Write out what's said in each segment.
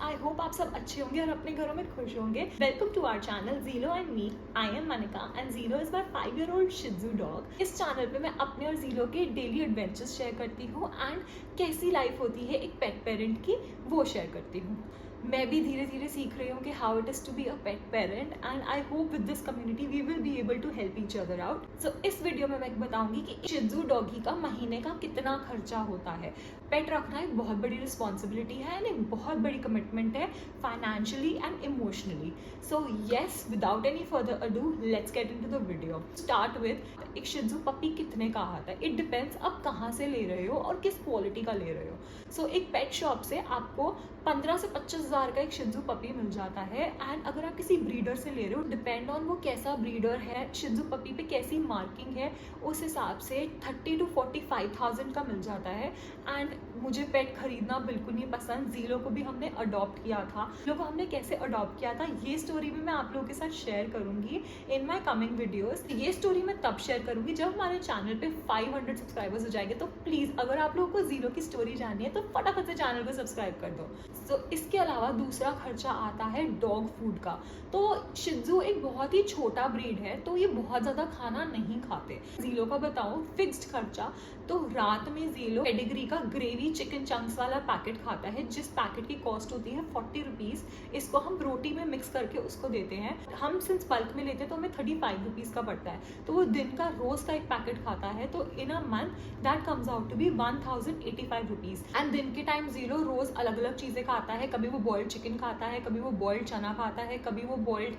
I hope आप सब अच्छे होंगे और अपने घरों में खुश होंगे। Welcome to our channel Jilo and me. I am Manika and Jilo is my 5-year-old शिज़ू डॉग। इस चैनल पे मैं अपने और जीलो के डेली एडवेंचर्स शेयर करती हूँ एंड कैसी लाइफ होती है एक पेट पेरेंट की, वो शेयर करती हूँ। मैं भी धीरे धीरे सीख रही हूँ कि how it is to be a pet parent and I hope with this community we will be able to help each other out. So इस वीडियो में मैं बताऊंगी कि शिज़ू डॉगी का महीने का कितना खर्चा होता है। पेट रखना एक बहुत बड़ी रिस्पॉन्सिबिलिटी है एंड एक बहुत बड़ी कमिटमेंट है financially and emotionally. So yes, without any further ado let's get into the video. Start with एक शिज़ू पपी कितने का आता है। इट डिपेंड्स आप कहाँ से ले रहे हो और किस क्वालिटी का ले रहे हो। सो एक पेट शॉप से आपको 15 से 25 हज़ार का एक शिज़ू पपी मिल जाता है एंड अगर आप किसी ब्रीडर से ले रहे हो, डिपेंड ऑन वो कैसा ब्रीडर है, शिज़ू पपी पे कैसी मार्किंग है, उस हिसाब से 30 to 45,000 का मिल जाता है। एंड मुझे पेट खरीदना बिल्कुल नहीं पसंद। जीलो को भी हमने अडॉप्ट किया था। जीलो को हमने कैसे अडॉप्ट किया था ये स्टोरी भी मैं आप लोगों के साथ शेयर करूंगी इन माई कमिंग वीडियोस। ये स्टोरी मैं तब शेयर करूंगी जब हमारे चैनल पे 500 सब्सक्राइबर्स हो जाएंगे। तो प्लीज़ अगर आप लोगों को जीलो की स्टोरी जाननी है तो फटाफट से चैनल को सब्सक्राइब कर दो। तो इसके अलावा दूसरा खर्चा आता है डॉग फूड का। तो शिज़ू एक बहुत ही छोटा ब्रीड है तो ये बहुत ज़्यादा खाना नहीं खाते। जीलो का बताऊँ फिक्स्ड खर्चा, तो रात में जीलो पेडिग्री का ग्रेवी चिकन चंक्स वाला पैकेट खाता है, जिस पैकेट की कॉस्ट होती है 40 रुपीज़। इसको हम रोटी में मिक्स करके उसको देते हैं। हम सिंस बल्क में लेते हैं तो हमें 35 रुपीज़ का पड़ता है। तो वो दिन का रोज का एक पैकेट खाता है, तो in a month that comes out to be 1085 rupees. And दिन के टाइम जीलो रोज अलग अलग चीज़ें खाता है। कभी वो बॉइल्ड चिकन खाता है, कभी वो बॉइल्ड चना खाता है, कभी वो बॉइल्ड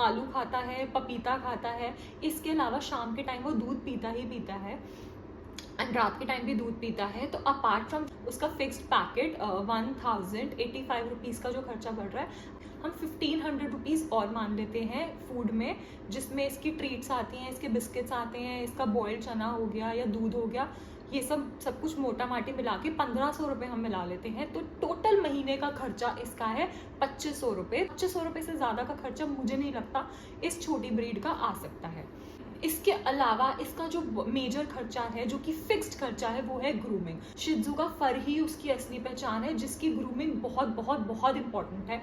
आलू खाता है, पपीता खाता है। इसके अलावा शाम के टाइम वो दूध पीता ही पीता है एंड रात के टाइम भी दूध पीता है। तो अपार्ट फ्रॉम उसका फिक्स्ड पैकेट 1085 रुपीज़ का जो खर्चा बढ़ रहा है, हम 1500 रुपीज़ और मान लेते हैं फूड में, जिसमें इसकी ट्रीट्स आती हैं, इसके बिस्किट्स आते हैं, इसका बॉइल्ड चना हो गया या दूध हो गया, ये सब कुछ मोटा माटी मिला के 1500 रुपये हम मिला लेते हैं। तो टोटल महीने का खर्चा इसका है 2500 रुपये। 2500 रुपये से ज़्यादा का खर्चा मुझे नहीं लगता इस छोटी ब्रीड का आ सकता है। इसके अलावा इसका जो मेजर खर्चा है, जो कि फिक्स्ड खर्चा है, वो है ग्रूमिंग। शिज़ू का फर ही उसकी असली पहचान है, जिसकी ग्रूमिंग बहुत बहुत बहुत इंपॉर्टेंट है।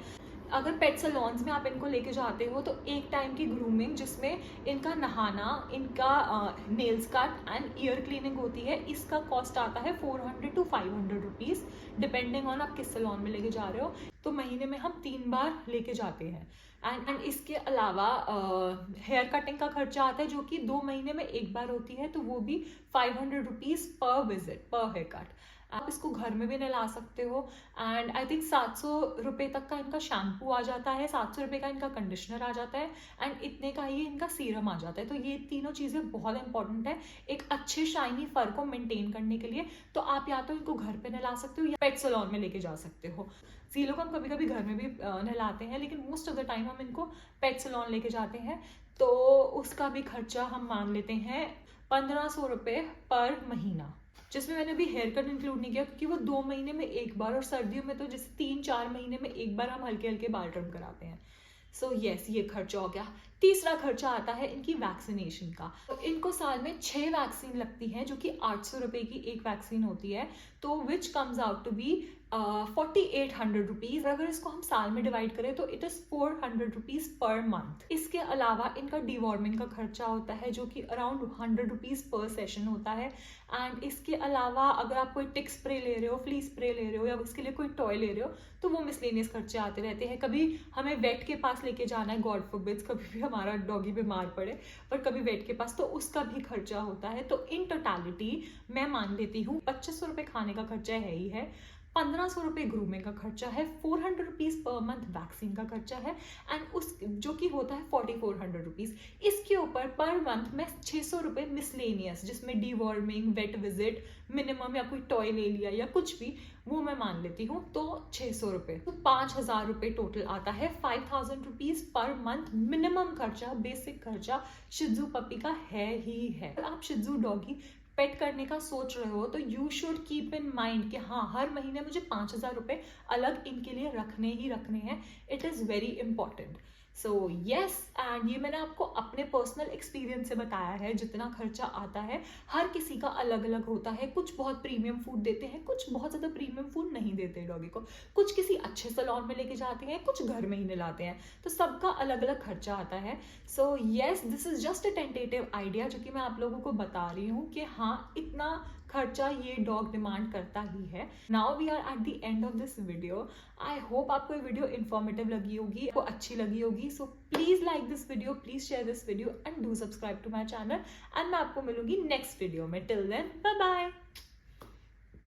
अगर पेट सैलून्स में आप इनको लेके जाते हो तो एक टाइम की ग्रूमिंग, जिसमें इनका नहाना, इनका nails cut and year cleaning होती है, इसका कॉस्ट आता है 400 to 500 रुपीज़, डिपेंडिंग ऑन आप किस सैलून में लेके जा रहे हो। तो महीने में हम 3 बार लेके जाते हैं। एंड इसके अलावा हेयर कटिंग का खर्चा आता है, जो कि 2 महीने में एक बार होती है, तो वो भी 500 रुपीज़ पर विजिट, पर हेयर कट। आप इसको घर में भी नहला सकते हो एंड आई थिंक 700 रुपये तक का इनका शैम्पू आ जाता है, 700 रुपये का इनका कंडीशनर आ जाता है एंड इतने का ही इनका सीरम आ जाता है। तो ये तीनों चीज़ें बहुत इंपॉर्टेंट है एक अच्छे शाइनी फर को मेंटेन करने के लिए। तो आप या तो इनको घर पे नहला सकते हो या पेट सैलून में लेके जा सकते हो। जीलो को हम कभी कभी घर में भी नहलाते हैं, लेकिन मोस्ट ऑफ द टाइम हम इनको पेट सैलून लेके जाते हैं। तो उसका भी खर्चा हम मान लेते हैं 1500 रुपये पर महीना, जिसमें मैंने अभी हेयर कट इंक्लूड नहीं किया क्योंकि वो 2 महीने में एक बार, और सर्दियों में तो जैसे 3-4 महीने में एक बार हम हल्के हल्के बाल ट्रिम कराते हैं। सो येस, ये खर्चा हो गया। तीसरा खर्चा आता है इनकी वैक्सीनेशन का। तो इनको साल में 6 वैक्सीन लगती हैं, जो कि 800 रुपये की एक वैक्सीन होती है, तो which comes out to be 4800 rupees. अगर इसको हम साल में डिवाइड करें तो it is 400 rupees per month. इसके अलावा इनका डिवॉर्मिंग का खर्चा होता है, जो कि अराउंड 100 रुपीज़ पर सेशन होता है। एंड इसके अलावा अगर आप कोई टिक स्प्रे ले रहे हो, फ्ली स्प्रे ले रहे हो, या उसके लिए कोई टॉय ले रहे हो, तो वो मिसलेनियस खर्चे आते रहते हैं। कभी हमें वेट के पास लेके जाना है, गॉड फॉरबिड्स कभी भी हमारा डॉगी बीमार पड़े, पर कभी वेट के पास, तो उसका भी खर्चा होता है। तो इन टोटलिटी मैं मान लेती हूँ 2500 रुपये खाने का खर्चा है ही है, 1500 रुपये ग्रूमिंग का खर्चा है, 400 रुपीज़ पर मंथ वैक्सीन का खर्चा है एंड उस जो कि होता है 4400 रुपीज़। इसके ऊपर पर मंथ में 600 रुपये मिसलेनियस, जिसमें डीवॉर्मिंग, वेट विजिट, मिनिमम या कोई टॉय ले लिया या कुछ भी, वो मैं मान लेती हूँ, तो 600 रुपये, तो 5000 रुपये टोटल आता है। 5000 रुपीज़ पर मंथ मिनिमम खर्चा, बेसिक खर्चा शिज़ू पपी का है ही है। आप शिज़ू डॉगी पेट करने का सोच रहे हो तो you should keep in mind कि हाँ, हर महीने मुझे 5000 रुपये अलग इनके लिए रखने ही रखने हैं। It is very important. So yes, and ये मैंने आपको अपने पर्सनल एक्सपीरियंस से बताया है। जितना खर्चा आता है हर किसी का अलग अलग होता है। कुछ बहुत प्रीमियम फूड देते हैं, कुछ बहुत ज़्यादा प्रीमियम फूड नहीं देते डॉगी को, कुछ किसी अच्छे सैलून में लेके जाते हैं, कुछ घर में ही नहलाते हैं, तो सबका अलग अलग खर्चा आता है। So yes, this is just a tentative idea जो कि मैं आप लोगों को बता रही हूँ कि हाँ इतना खर्चा ये डॉग डिमांड करता ही है। Now we are at the end of this video. I hope आपको ये वीडियो इन्फॉर्मेटिव लगी होगी, आपको अच्छी लगी होगी। So please like this video, please share this video and do subscribe to my channel. And मैं आपको मिलूंगी नेक्स्ट वीडियो में। Till then bye bye.